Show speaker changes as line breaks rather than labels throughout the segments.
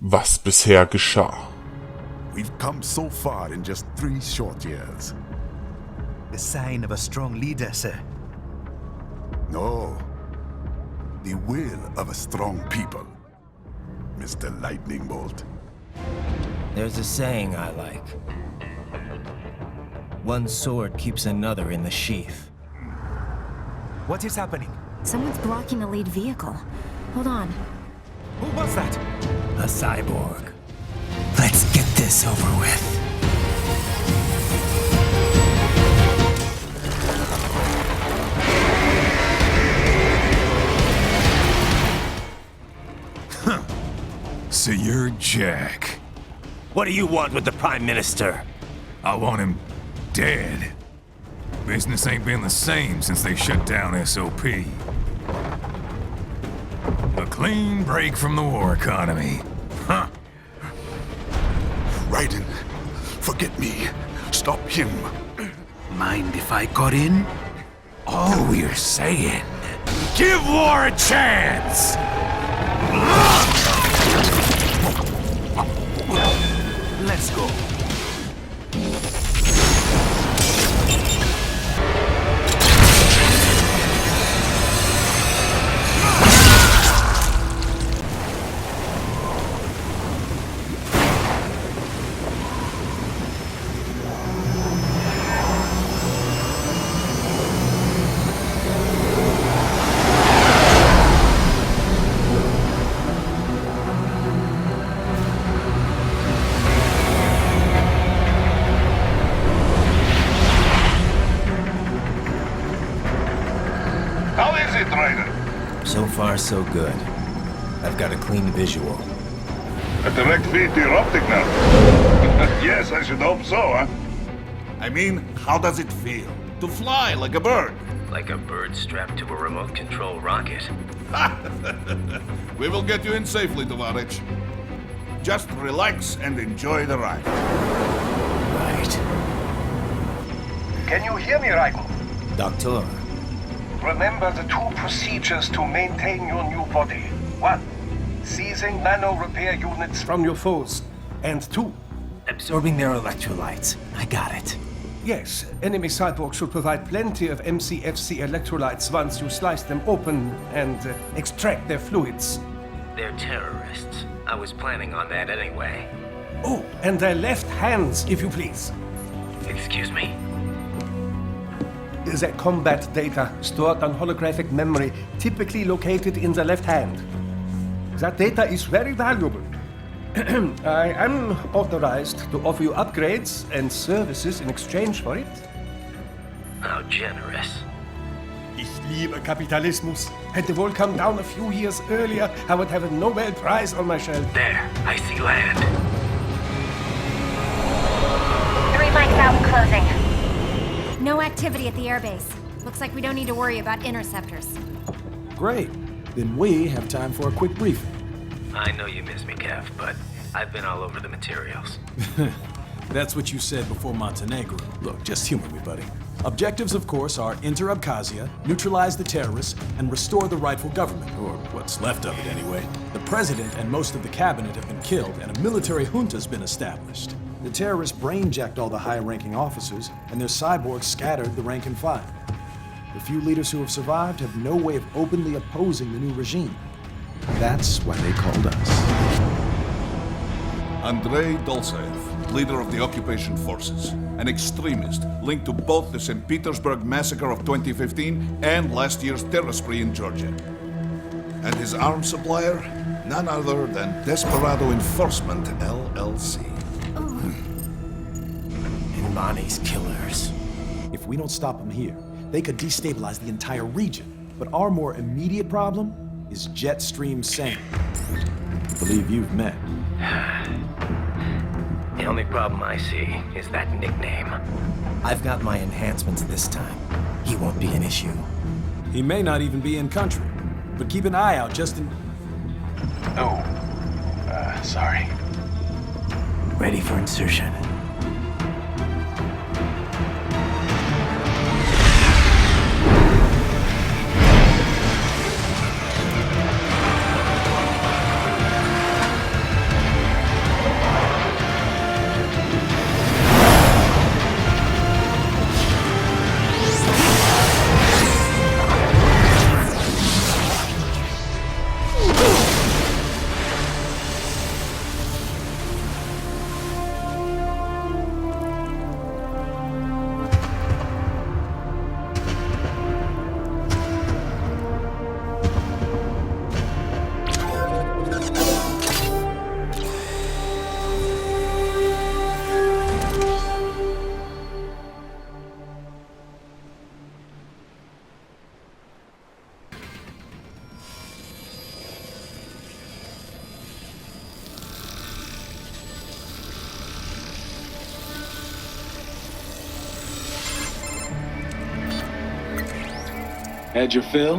was bisher geschah.
We've come so far in just 3 short years.
The sign of a strong leader, sir.
No. The will of a strong people, Mr. Lightning Bolt.
There's a saying I like. One sword keeps another in the sheath.
What is happening?
Someone's blocking the lead vehicle. Hold on.
Who was that?
A cyborg. Let's get this over with.
So you're Jack.
What do you want with the Prime Minister?
I want him dead. Business ain't been the same since they shut down SOP. A clean break from the war economy. Huh.
Raiden, forget me. Stop him.
Mind if I got in?
All we're saying, give war a chance!
Let's go.
So far, so good. I've got a clean visual.
A direct feed to your optic now. Yes, I should hope so, huh?
I mean, how does it feel? To fly like a bird?
Like a bird strapped to a remote control rocket.
We will get you in safely, Tovarich. Just relax and enjoy the ride.
Right.
Can you hear me, Raiden?
Doctor.
Remember the 2 procedures to maintain your new body. 1. Seizing nano repair units
from your foes. And 2.
Absorbing their electrolytes. I got it.
Yes, enemy cyborgs should provide plenty of MCFC electrolytes once you slice them open and extract their fluids.
They're terrorists. I was planning on that anyway.
Oh, and their left hands, if you please.
Excuse me?
The combat data stored on holographic memory, typically located in the left hand. That data is very valuable. I am authorized to offer you upgrades and services in exchange for it.
How generous.
Ich liebe Kapitalismus. Had the world come down a few years earlier, I would have a Nobel Prize on my shelf.
There, I see land.
3 mics out and closing. No activity at the airbase. Looks like we don't need to worry about interceptors.
Great. Then we have time for a quick briefing.
I know you miss me, Kev, but I've been all over the materials.
That's what you said before Montenegro. Look, just humor me, buddy. Objectives, of course, are enter Abkhazia, neutralize the terrorists, and restore the rightful government, or what's left of it anyway. The president and most of the cabinet have been killed, and a military junta's been established. The terrorists brainjacked all the high-ranking officers, and their cyborgs scattered the rank and file. The few leaders who have survived have no way of openly opposing the new regime. That's why they called us.
Andrei Dolzaev, leader of the occupation forces, an extremist linked to both the St. Petersburg massacre of 2015 and last year's terror spree in Georgia. And his arms supplier, none other than Desperado Enforcement, LLC.
Imani's killers.
If we don't stop them here, they could destabilize the entire region. But our more immediate problem is Jetstream Sam. I believe you've met.
The only problem I see is that nickname.
I've got my enhancements this time. He won't be an issue.
He may not even be in country, but keep an eye out just in...
Oh, sorry.
Ready for insertion.
Had your fill?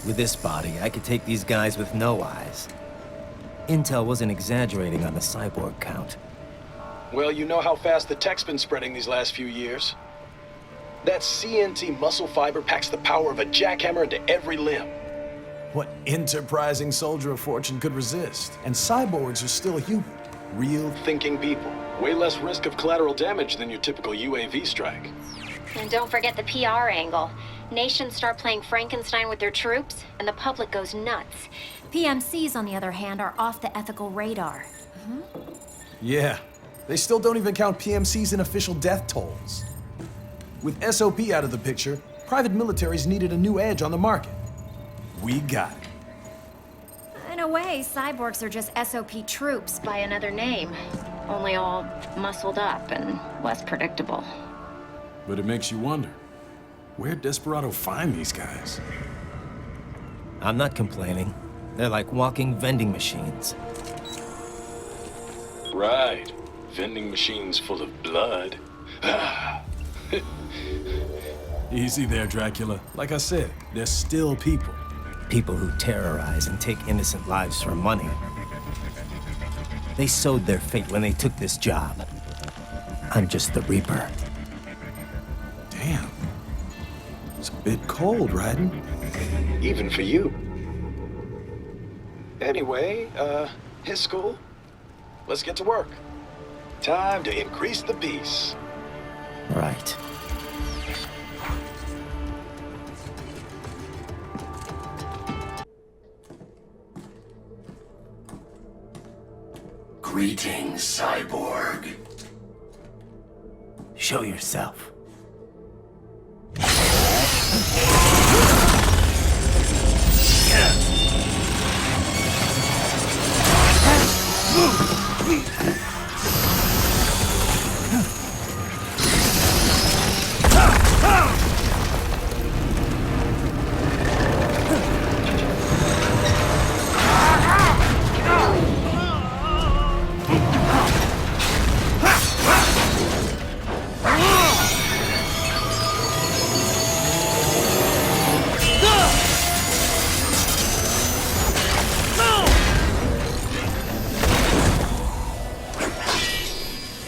With this body, I could take these guys with no eyes. Intel wasn't exaggerating on the cyborg count.
Well, you know how fast the tech's been spreading these last few years. That CNT muscle fiber packs the power of a jackhammer into every limb. What enterprising soldier of fortune could resist? And cyborgs are still human. Real thinking people. Way less risk of collateral damage than your typical UAV strike.
And don't forget the PR angle. Nations start playing Frankenstein with their troops, and the public goes nuts. PMCs, on the other hand, are off the ethical radar.
Yeah. They still don't even count PMCs in official death tolls. With SOP out of the picture, private militaries needed a new edge on the market. We got it.
In a way, cyborgs are just SOP troops by another name. Only all muscled up and less predictable.
But it makes you wonder, where'd Desperado find these guys?
I'm not complaining. They're like walking vending machines.
Right. Vending machines full of blood. Easy there, Dracula. Like I said, they're still people.
People who terrorize and take innocent lives for money. They sowed their fate when they took this job. I'm just the Reaper.
Damn. It's a bit cold, Raiden. Even for you. Anyway, his school. Let's get to work. Time to increase the peace.
Right.
Greetings, cyborg.
Show yourself.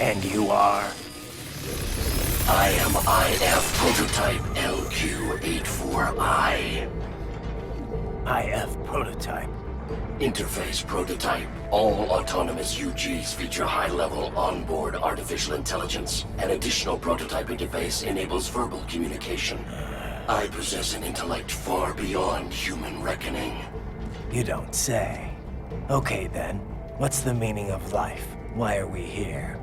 And you are? I am IF Prototype LQ84I.
IF Prototype.
Interface Prototype. All autonomous UGs feature high-level onboard artificial intelligence. An additional prototype interface enables verbal communication. I possess an intellect far beyond human reckoning.
You don't say. Okay then, what's the meaning of life? Why are we here?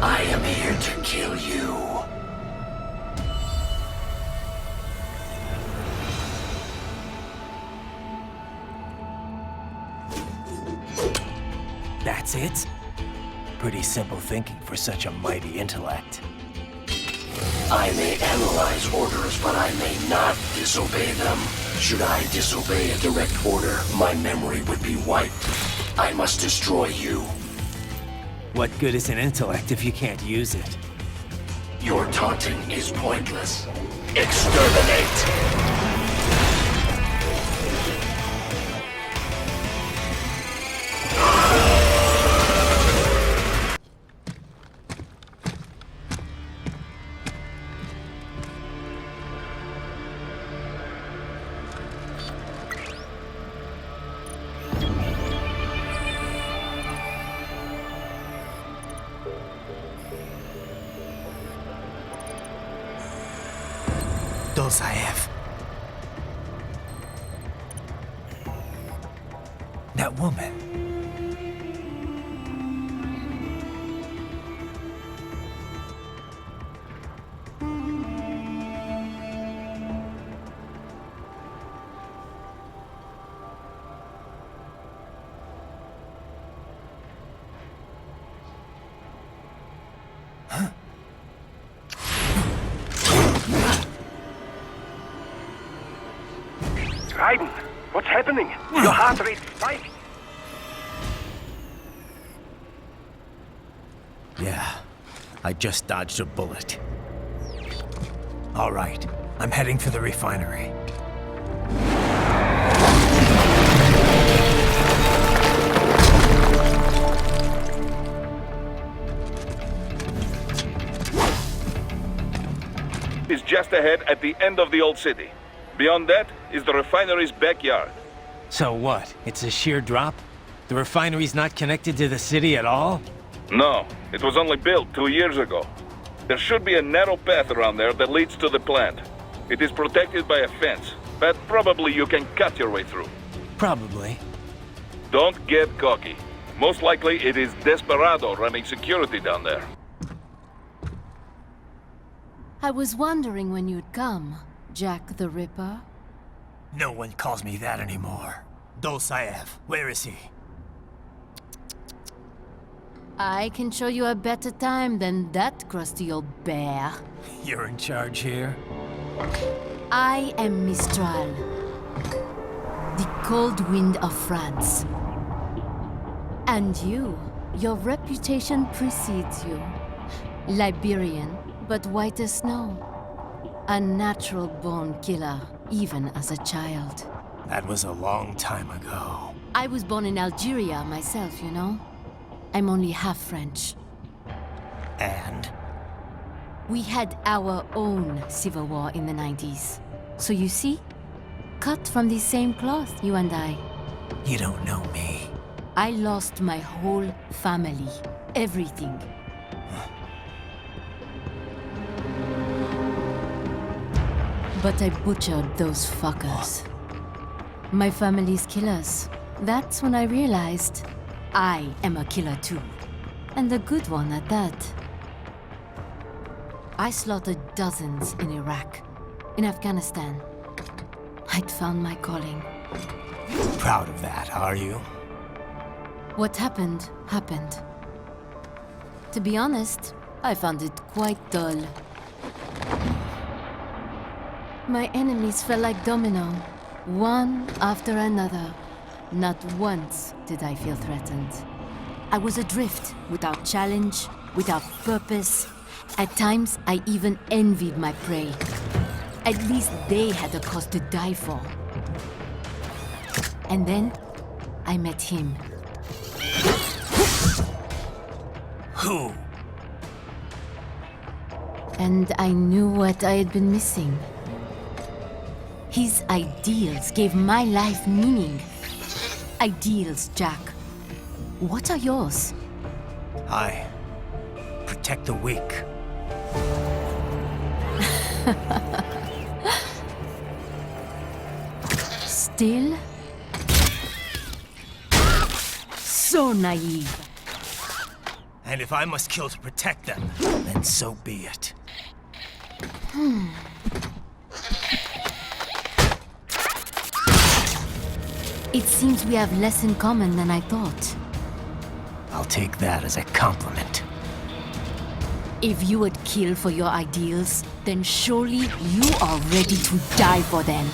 I am here to kill you.
That's it? Pretty simple thinking for such a mighty intellect.
I may analyze orders, but I may not disobey them. Should I disobey a direct order, my memory would be wiped. I must destroy you.
What good is an intellect if you can't use it?
Your taunting is pointless. Exterminate!
Those I have. That woman.
Raiden, what's happening? Your heart rate spiked.
Yeah. I just dodged a bullet. All right, I'm heading for the refinery.
Is just ahead at the end of the old city. Beyond that is the refinery's backyard.
So what? It's a sheer drop? The refinery's not connected to the city at all?
No, it was only built 2 years ago. There should be a narrow path around there that leads to the plant. It is protected by a fence, but probably you can cut your way through.
Probably.
Don't get cocky. Most likely it is Desperado running security down there.
I was wondering when you'd come, Jack the Ripper.
No one calls me that anymore. Dolsaev, where is he?
I can show you a better time than that crusty old bear.
You're in charge here?
I am Mistral, the cold wind of France. And your reputation precedes you. Liberian, but white as snow. A natural-born killer, even as a child.
That was a long time ago.
I was born in Algeria myself, you know? I'm only half French.
And?
We had our own civil war in the 90s. So you see? Cut from the same cloth, you and I.
You don't know me.
I lost my whole family. Everything. But I butchered those fuckers. My family's killers. That's when I realized I am a killer too. And a good one at that. I slaughtered dozens in Iraq, in Afghanistan. I'd found my calling.
Proud of that, are you?
What happened, happened. To be honest, I found it quite dull. My enemies fell like domino, one after another. Not once did I feel threatened. I was adrift, without challenge, without purpose. At times, I even envied my prey. At least they had a cause to die for. And then, I met him.
Who?
And I knew what I had been missing. His ideals gave my life meaning. Ideals, Jack. What are yours?
I protect the weak.
Still? So naive.
And if I must kill to protect them, then so be it.
It seems we have less in common than I thought.
I'll take that as a compliment.
If you would kill for your ideals, then surely you are ready to die for them.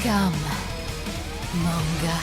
Come, Monga.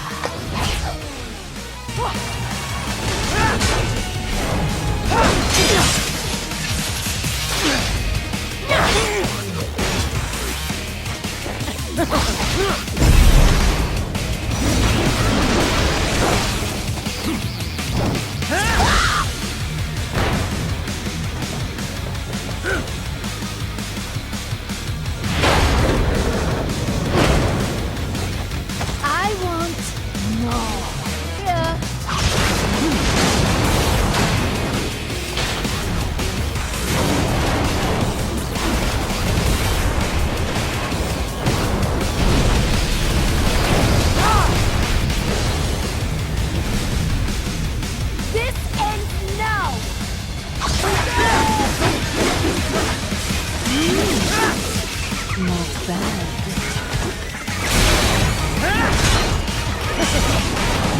Not bad.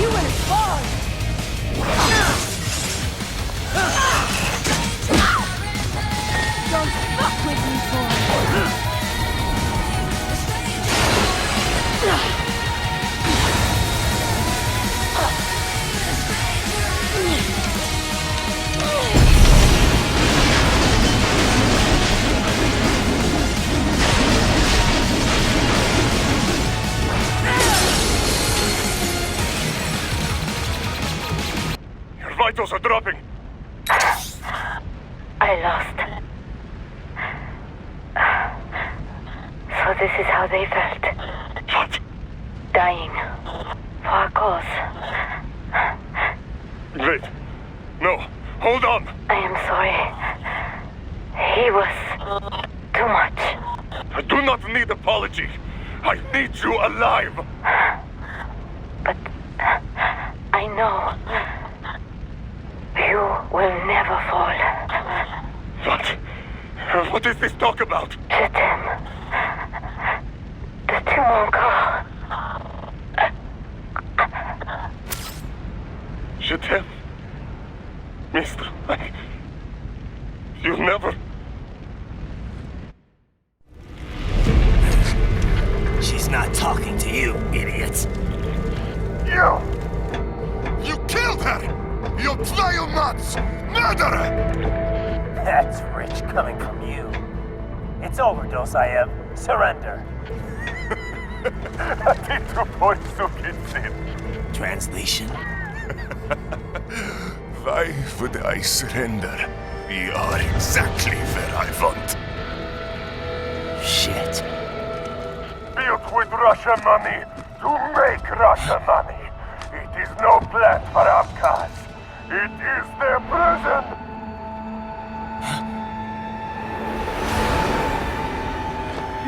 You went far!
Don't fuck with me, boy!
Your vitals are dropping.
I lost. So this is how they felt.
What?
Dying. For a cause.
Wait. No. Hold on.
I am sorry. He was too much.
I do not need apology. I need you alive.
But I know you will never fall.
What? What is this talk about?
Je t'aime. De tout mon corps.
Je t'aime. Mister, you never...
She's not talking to you, idiot.
You killed her! You vile nuts! Murderer!
That's rich coming from you. It's overdose, I have. Surrender. Translation?
Why would I surrender? We are exactly where I want.
Shit.
Built with Russian money to make Russian money. It is no plan for outcasts. It is their prison.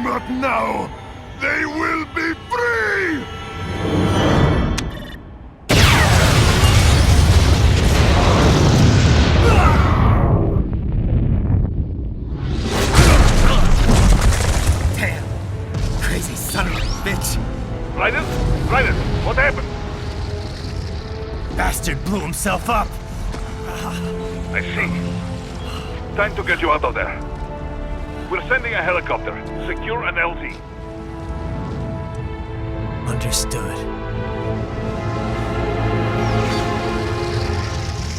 But now, they will be free!
Damn! Crazy son of a bitch!
Raiden? Raiden, what happened?
Bastard blew himself up!
I see. Time to get you out of there. We're sending a helicopter. Secure an LZ.
Understood.